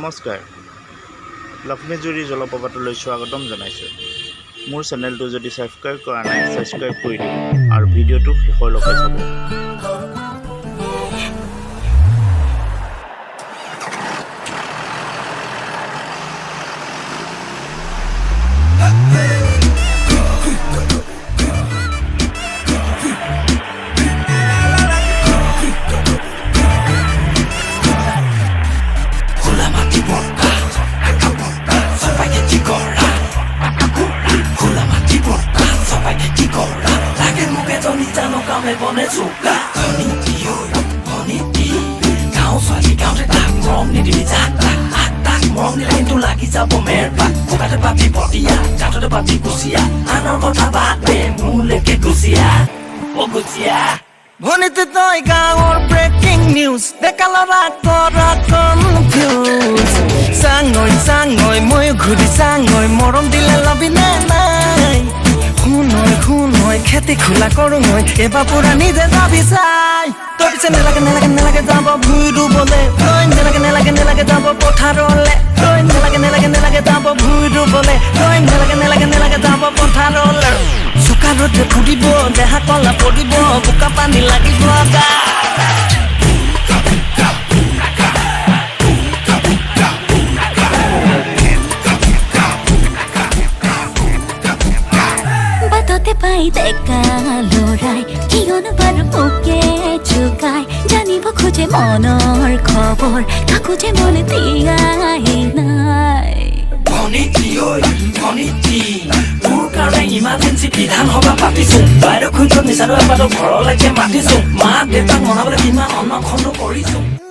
নমস্কাৰ লক্ষ্মীজুৰি জলপ্ৰপাতলৈ স্বাগতম জনাইছোঁ মোৰ চেনেলটো যদি সাবস্ক্ৰাইব কৰা নাই সাবস্ক্ৰাইব কৰি দিব আৰু ভিডিঅ'টো শেষলৈকে চাব me pone zucca Honey, honey, kau swagi kau te tak mong ni di jata tak mong ni lain tu lagi jabo merpa buka te papi potia jatuh te papi kusia anor kota bate mule ke kusia o kusia Bonite toy gaor breaking news dekalo rakora confuse sangoi moi ghuri sangoi morom dile labine nai Hunoi kheti khula koru moi eba pura nije jabi sai to piche nelage jabo bhuiru bole toy nelage jabo potharole toy nelage jabo bhuiru bole toy nelage jabo potharole sukarote phudibo deha kola podibo buka pani lagibo ga পাই দেখা লৰাই কিয়নো বাৰু okay চুকাই জানিব খোজে মনৰ খবৰ কাকোজে মনে দিয়াই নাই ভনিটি মোৰ কাৰণে ইমাৰ্জেঞ্চি বিধান সভা পাতিছো বাইদেউ খুঁজত নিচাৰো এবাৰ ঘৰলৈকে মাতিছো মা দেউতাক মনাবলৈ কিমান অন্নখণ্ড কৰিছো